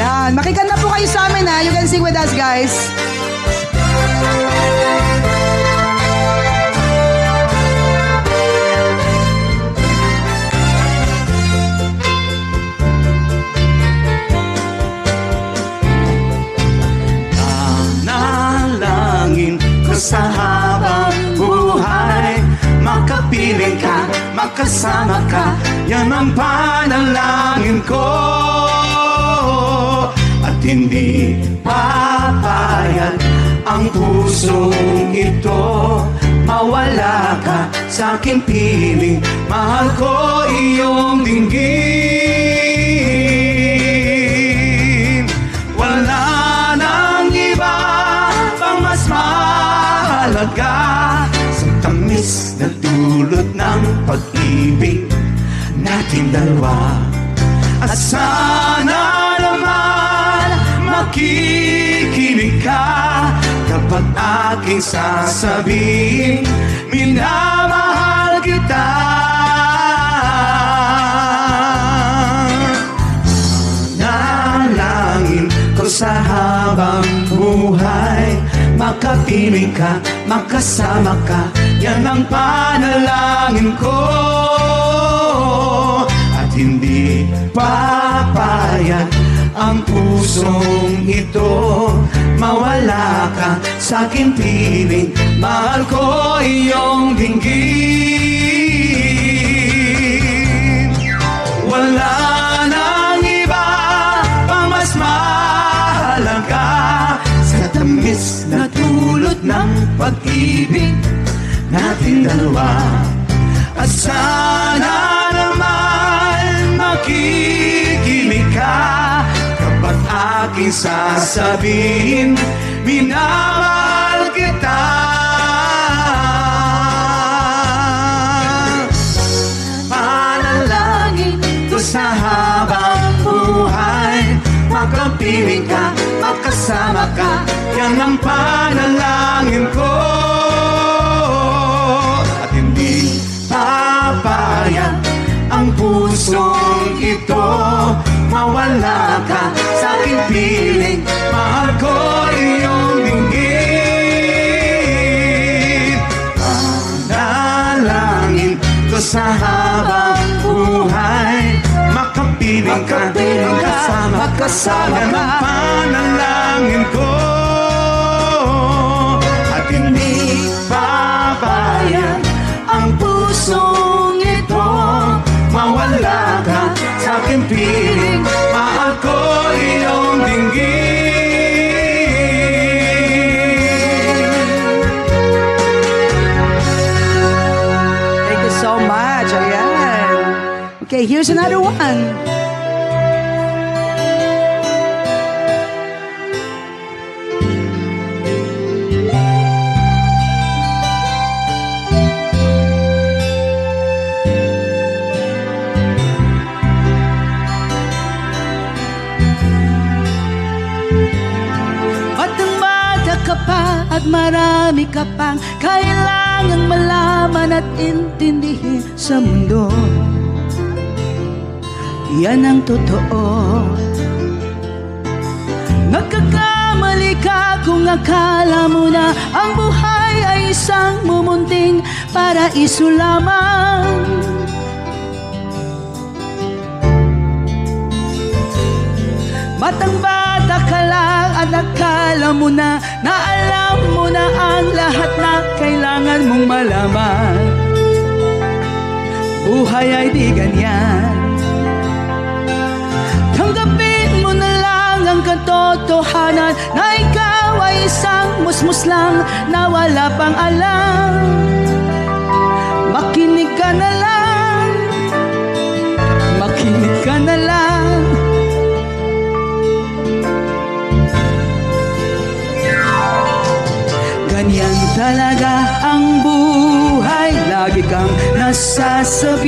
Yan. Makikanta po kayo sa amin, ha? You can sing with us, guys. Nanalangin ko sa habang buhay, makapiling ka, makasama ka, yan ang panalangin ko. At hindi papayag ang pusong ito, mawala ka sa aking piling, mahal ko iyong dinggin. Wala nang iba pang mas mahalaga sa tamis na dulot ng pag-ibig nating dalawa. At sana naman makikinig ka kapag aking sasabihin, minamahal kita. Nalangin ko sa habang buhay, makapiling ka, makasama ka, yan ang panalangin ko. At hindi papayag ang pusong ito, mawala ka sa aking piling, mahal ko iyong dinggin. Wala nang iba pang mas mahalaga sa tamis na dulot ng pag-ibig nating dalawa. At sana naman makikinig ka kapag aking sasabihin, minamahal kita. Panalangin ko sa habang buhay, makapiling ka, makasama ka, yan ang panalangin ko. At hindi papayag ang pusong ito, mawala ka sa aking piling, mahal ko iyong dinggin. Panalangin ko sa habang buhay, makapiling ka, makasama ka, yan ang panalangin ko. At hindi papayag ang pusong ito, mawala ka sa aking piling, mahal ko iyong dinggin. Thank you so much. Ayan. Okay, here's another one. At marami ka pang kailangang malaman at intindihin sa mundo. Yan ang totoo. Nagkakamali ka kung akala mo na ang buhay ay isang mumunting paraiso lamang. Batang bata ka lang at akala mo na alam mo na ang lahat na kailangan mong malaman. Buhay ay di ganyan. Tanggapin mo na lang ang katotohanan na ikaw ay isang musmus lang na wala pang alam. Makinig ka na lang, makinig ka na lang. Ganyan talaga ang buhay, lagi kang nasasabihan,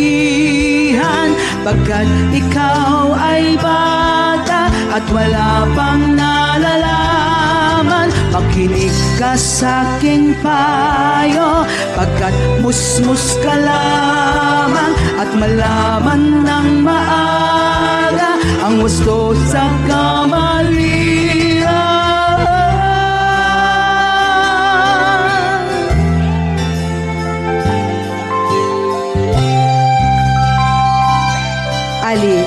pagkat ikaw ay bata at wala pang nalalaman. Makinig ka sa aking payo, pagkat musmus ka lamang, at malaman ng maaga ang wasto sa kamalian. Ali.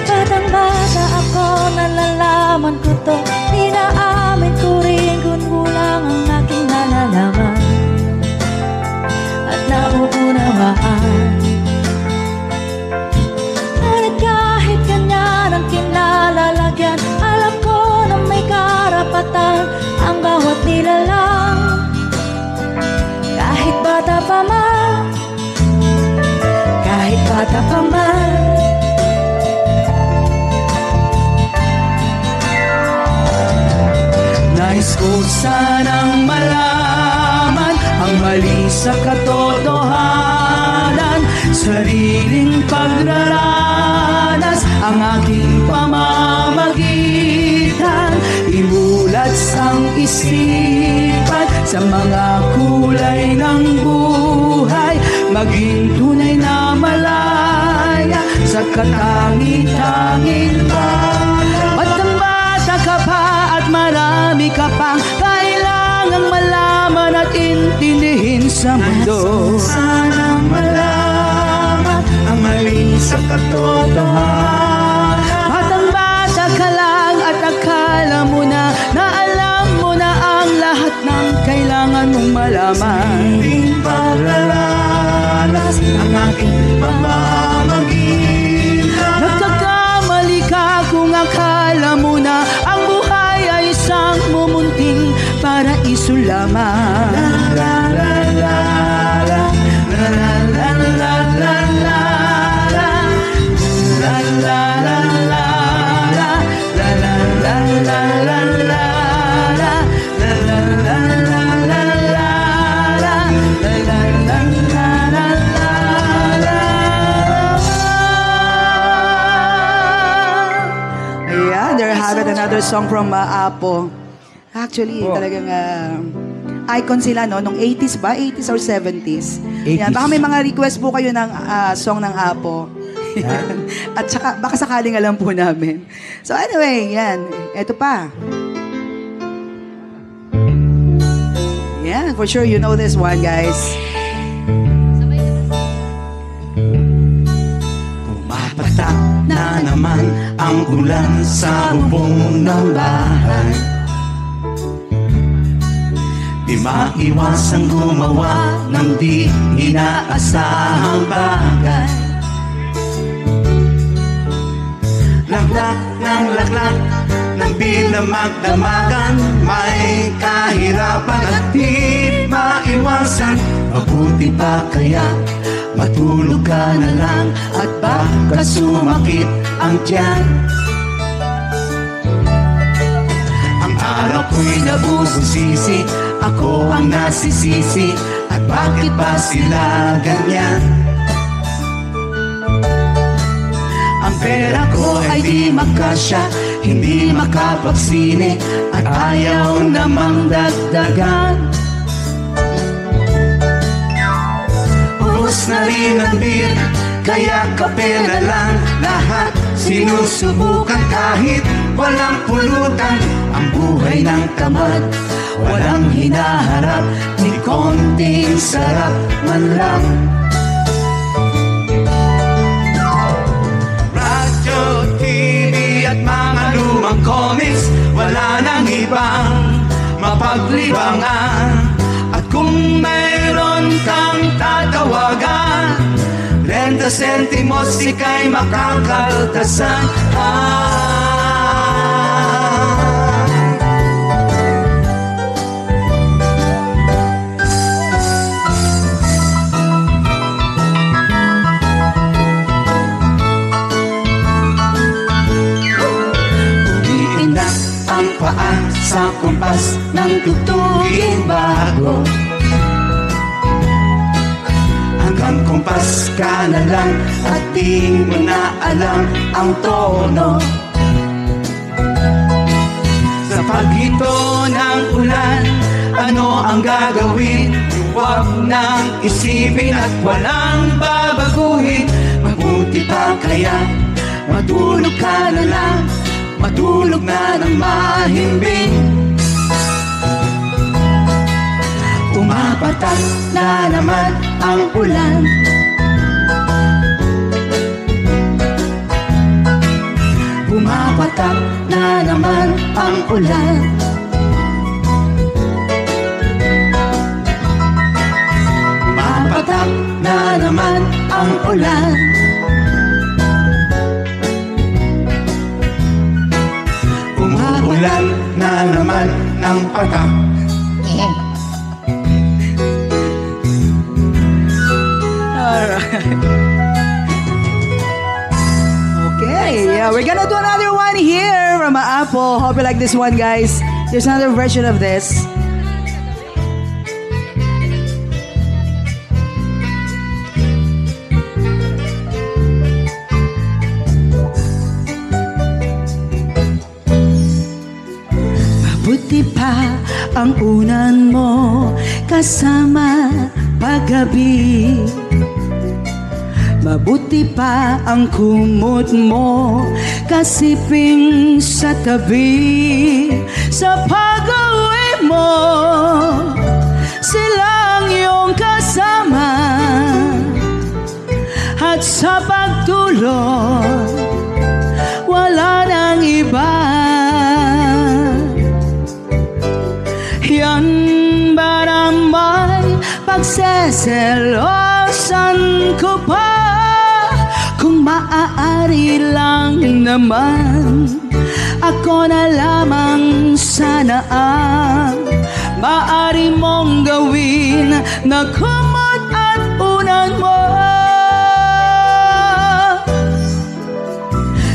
Batang-bata ako, nalalaman ko to. Inaamin ko rin kung kulang ang aking nalalaman at nauunawaan. Ngunit kahit ganyan ang kinalalagyan, alam ko na may karapatan ang bawat nilalang. Kahit bata pa man, kahit bata pa man. Nais ko sanang malaman ang mali sa katotohanan, sariling pagraranas ang aking pamamagitan. Imulat sang isipan sa mga kulay ng buhay, maging tunay na malaya sa katangi-tanging bagay. Batang-bata ka pa at marami ka pang kailangang malaman at intindihin sa mundo. Sanang malaman ang mali sa katotohanan. Batang-bata ka lang at akala mo na alam mo na ang lahat ng kailangan mong malaman. Sariling pagraranas ang aking pamamagitan. Nagkakamali ka kung akala mo na ang buhay ay isang mumunting paraiso lamang. La la la la la la la la la la la la la la. Yeah, there have it, another song from Apo. Actually, talagang icon sila, no? Nung 80s ba? 80s or 70s? 80s. Yan, baka may mga request po kayo ng song ng Apo. Yan. At saka, baka sakaling alam po namin. So anyway, yan. Eto pa. Yeah, for sure you know this one, guys. Pumapatak na naman ang ulan sa bubong ng bahay. Di maiwasang gumawa ng di inaasahang bagay. Laklak ng laklak ng binamagdamagan, may kahirapan at di maiwasan. Mabuti pa kaya matulog ka na lang at baka sumakit ang tiyan. Ang araw ko'y nabusisisi, ako ang nasisisi, at bakit ba sila ganyan? Ang pera ko ay di magkasya, hindi makapagsine, at ayaw namang dagdagan. Ubus na rin ang beer, kaya kape na lang lahat. Sinusubukan kahit walang pulutan, ang buhay ng tamad, walang hinaharap, ni konting sarap man lang. Radyo, TV at mga lumang comics, wala nang ibang mapaglibangan. At kung mayroon kang tatawagan, 30 sentimos ika'y makakaltasan. Uliin na ang paa sa kumpas ng tutuging bago. Hanggang kumpas ka na lang at di mo na alam ang tono. Sa paghito ng ulan ay ano ang gagawin. Huwag nang isipin at walang babaguhin. Mabuti pa kaya matulog ka na lang, matulog na ng mahimbing. Pumapatak na naman ang ulan. Pumapatak na naman ang ulan. Pumapatak na naman ang ulan. Umuulan na naman ng patak. Okay, yeah, we're gonna do another one here from Apple. Hope you like this one, guys. There's another version of this. Mabuti pa ang unan mo kasama paggabi. Mabuti pa ang kumot mo kasiping sa tabi. Sa pag-uwi mo, silang iyong kasama. At sa pagtulog, wala nang iba. Yan ba naman pagseselosan ko pa? Kung maaari lang naman, ako na lamang sana ang maaari mong gawin na kumot at unan mo.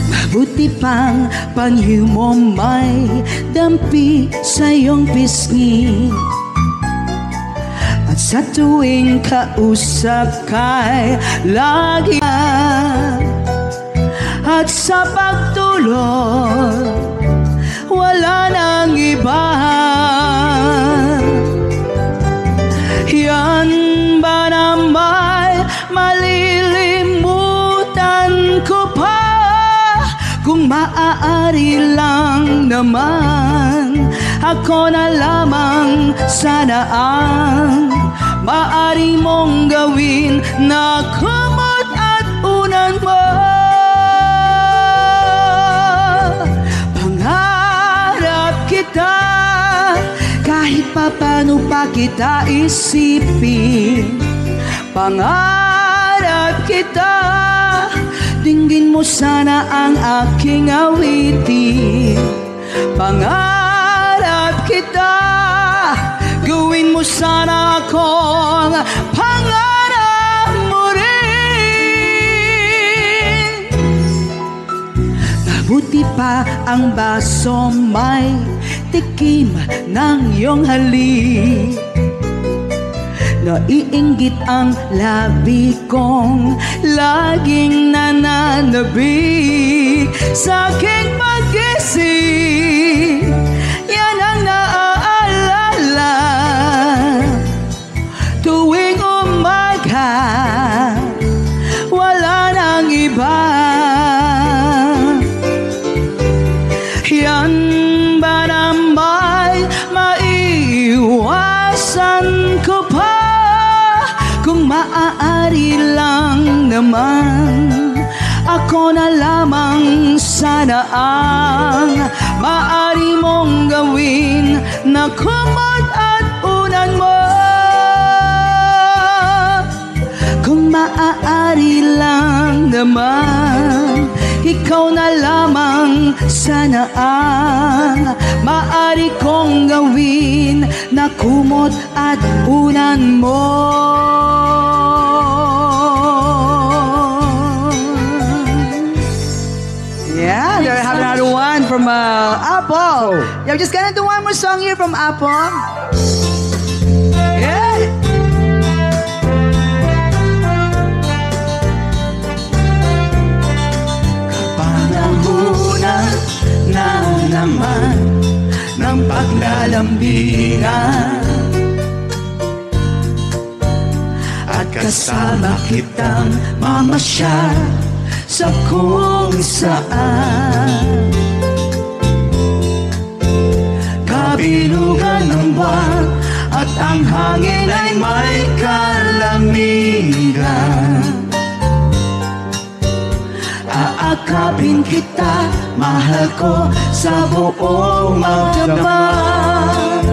Mabuti pang panyo mo may dampi sa iyong pisngi. At sa tuwing kausap kay lagi. At sa pagtulog, wala nang iba. Yan ba naman malilimutan ko pa? Kung maaari lang naman, ako na lamang sana ang maaari mong gawin na kumot at unan mo. Pangarap kita kahit paano pa kita isipin. Pangarap kita, dinggin mo sana ang aking awitin. Pangarap kita, gawin mo sana akong pangarap mo rin. Mabuti pa ang baso may tikim ng iyong halik. Naiinggit ang labi kong laging nananabik sa aking pag-isip. Yan ang naaalala tuwing umaga, wala nang iba. Yan ba naman maiwasan ko pa? Kung maaari lang naman, ako na lamang sana ang maaari mong gawin na kumot at unan mo. Kung maaari lang naman, ikaw na lamang sana ang maaari kong gawin na kumot at unan mo. Yeah, there we have another one from Apple. Yeah, we're just gonna do one more song here from Apple. Yeah. Panahunan na naman ng paglalambingan. kasama kitang mamasyal sa kung saan. Kabilugan ng buwan at ang hangin ay may kalamigan. Aakapin kita, mahal ko sa buong magdamag.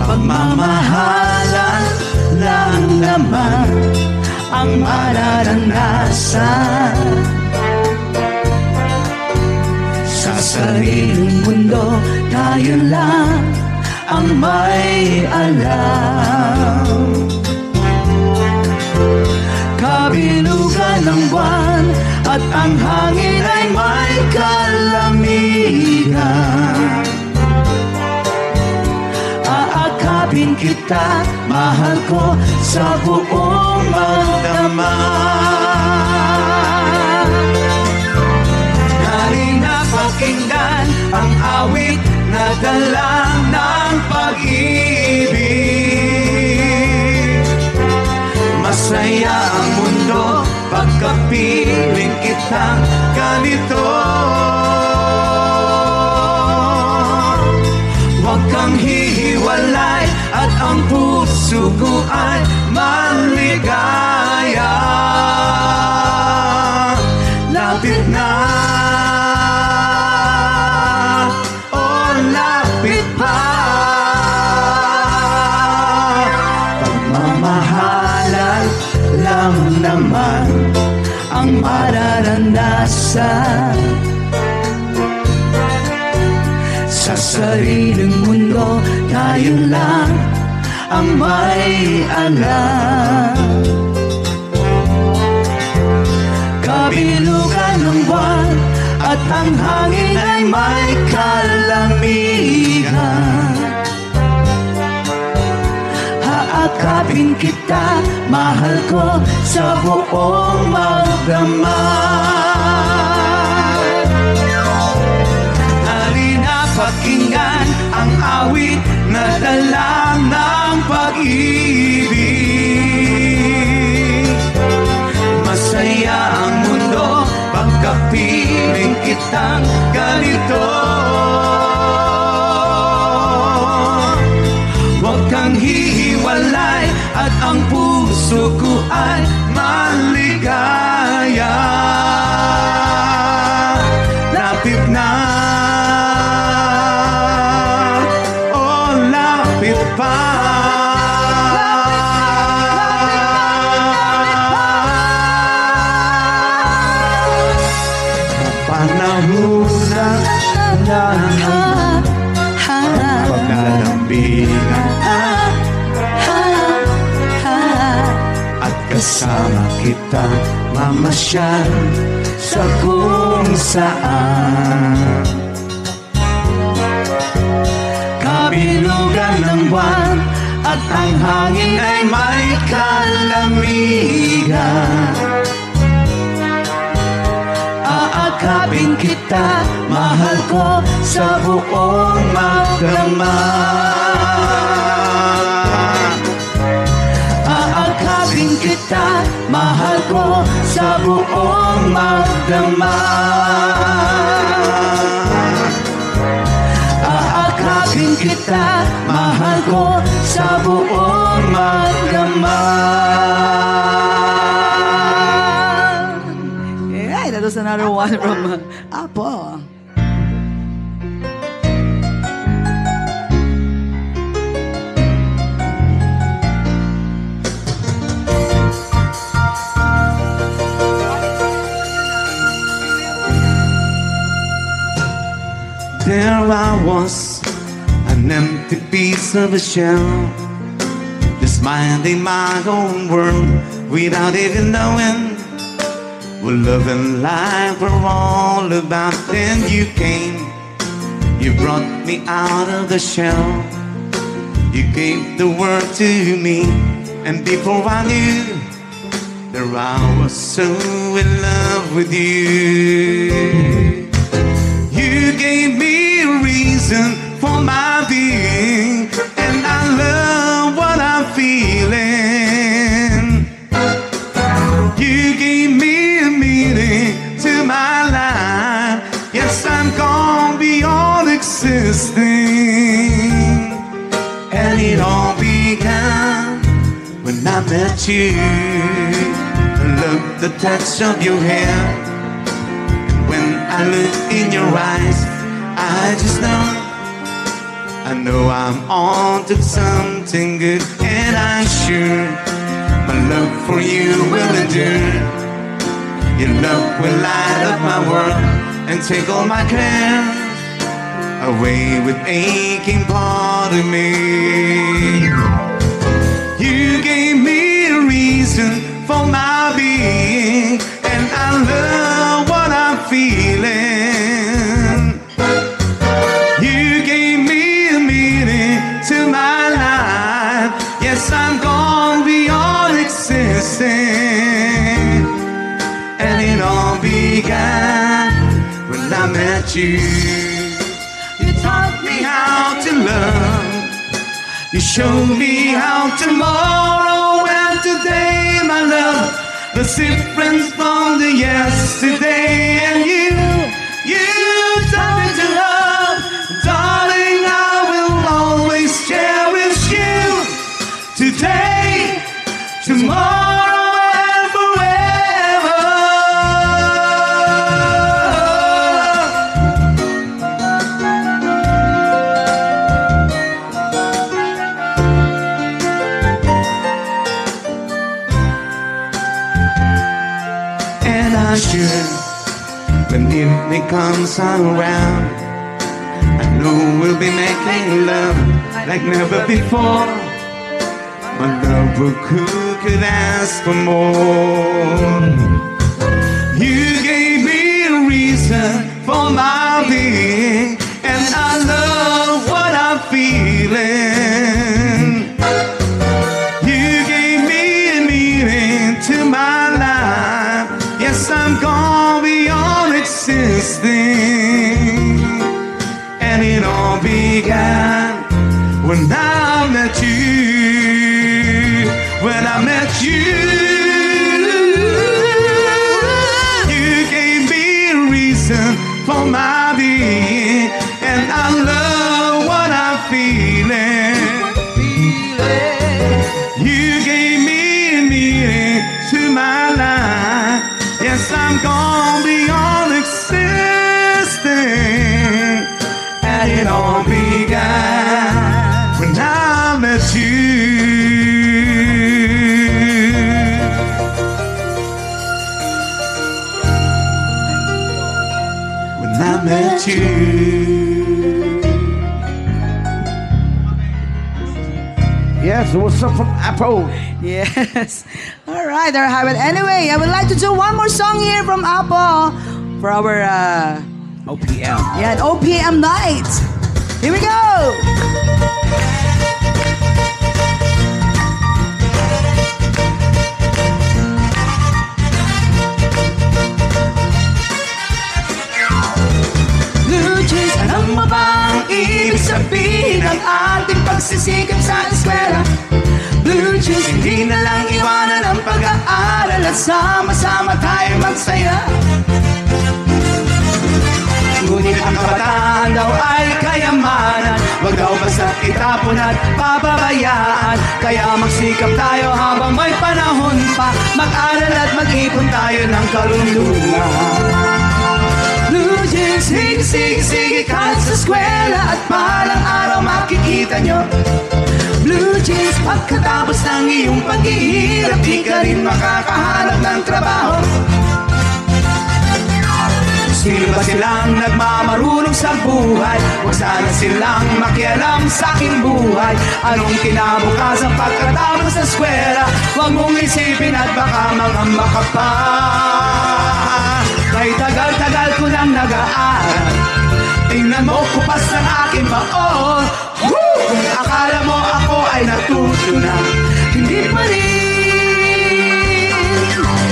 Pagmamahalan lang naman ang mararanasan. Sa sariling mundo, tayo lang ang may alam. Kabilugan ng buwan at ang hangin ay may kalamigan. Aakapin kita, mahal ko sa buong magdamag. Halina pakinggan ang awit na dalang ng pag-ibig. Masaya ang mundo pagkapiling kitang ganito. Huwag kang hihiwalay at ang puso ko ay maligaya. Lapit na, oh lapit pa. Pagmamahalan lang naman ang mararanasan. Sa sariling mundo, tayo lang ang may alam. Kabilugan ng buwan at ang hangin ay may kalamigan. Haakapin kita, mahal ko sa buong magdamag. Halina pakinggan ang awit na dalang ng pag-ibig. Masaya ang mundo pagkapiling kitang ganito. Huwag kang hihiwalay at ang puso ko ay maligaya. Lapit na, oh lapit pa. Panahunan ng paglalambingan at kasama kita mamasyal sa kung saan. Kabilugan ng buwan at ang hangin ay may kalamigan. Aakapin kita, mahal ko sa buong magdamag. Aakapin kita, mahal ko sa buong magdamag. Aakapin kita, mahal ko sa buong magdamag. Yeah, that was another one from Apo. There I was, an empty piece of a shell, just minding my own world without even knowing what love and life were all about. Then you came, you brought me out of the shell, you gave the world to me, and before I knew, there I was so in love with you. You gave me a reason for my being, and I love what I'm feeling. I met you. I love the touch of your hair. When I look in your eyes, I just know I'm on to something good, and I'm sure my love for you will endure. Your love will light up my world and take all my cares away with aching part of me. You gave me a reason for my being, and I love what I'm feeling. You gave me a meaning to my life. Yes, I'm gone beyond existing. And it all began when I met you. You taught me how to love. You showed me how tomorrow and today, my love, the difference from the yesterday. And you taught me to love. Darling, I will always cherish you. Today, tomorrow, and forever. And I should, when evening comes around, I know we'll be making love like never before. My love, who could ask for more? You gave me a reason for my being, and I love what I'm feeling. You gave me a meaning to my life. Yes, I'm gone beyond existing. And it all began when I met you. When I met you, you gave me a reason for my being, and I love what I'm feeling. You gave me a meaning to my life. Yes, I'm gone beyond existing, and it all began when I met you. I met you. Yes, what's up from Apple? Yes. All right, there I have it. Anyway, I would like to do one more song here from Apple for our OPM. an OPM night. Here we go. Alam mo ba ang ibig sabihin ng ating pagsisikap sa eskwela? Blue jeans, hindi na lang iwanan ang pag-aaral at sama-sama tayo magsaya. Ngunit ang kabataan daw ay kayamanan, wag daw basta itapon at pababayaan. Kaya magsikap tayo habang may panahon pa, mag-aral at mag-ipon tayo ng karunungan. Blue jeans, sige kahit sa eskwela at balang araw makikita nyo. Blue jeans, pagkatapos ng iyong paghihirap, di ka rin makakahanap ng trabaho. Sino ba silang nagmamarunong sa buhay? Huwag sana silang makialam sa aking buhay. Anong kinabukasan pagkatapos sa eskwela? Huwag mong isipin at baka mangamba ka pa. Kay tagal-tagal ko nang nag-aaral, tingnan mo kupas ng aking baon. Kung akala mo ako ay natuto na, hindi pa rin.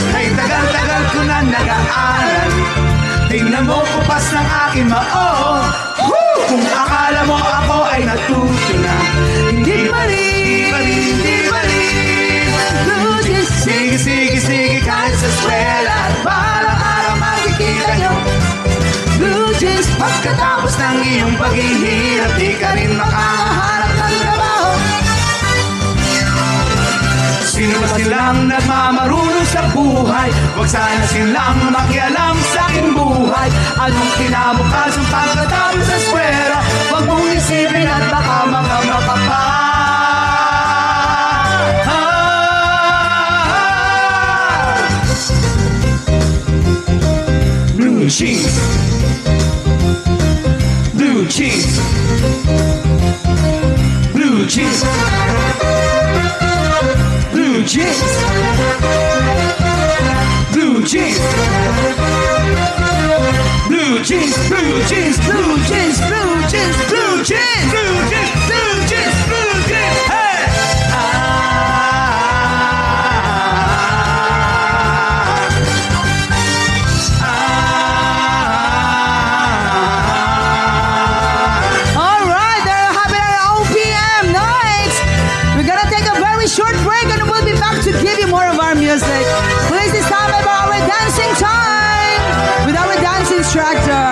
Kay tagal-tagal ko nang nag-aaral, tingnan mo kupas ng aking baon. Kung akala mo ako ay natuto na, hindi pa rin, hindi pa rin. Sige kahit sa eskwela at balang araw makikita nyo. Blue jeans, pagkatapos ng iyong paghihirap, di ka rin makahanap ng trabaho. Sino ang nagmamaruno sa buhay. Huwag sana silang makialam sa aking buhay. Anong kinabukasan pagkatapos sa eskwela? Huwag mong isipin at baka mga makapa. Blue jeans, blue jeans, blue jeans, blue jeans, blue jeans, blue jeans, blue jeans, blue jeans, blue jeans, blue jeans, blue jeans, blue jeans, blue jeans, hey! Short break and we'll be back to give you more of our music. Please, this time about our dancing time with our dance instructor.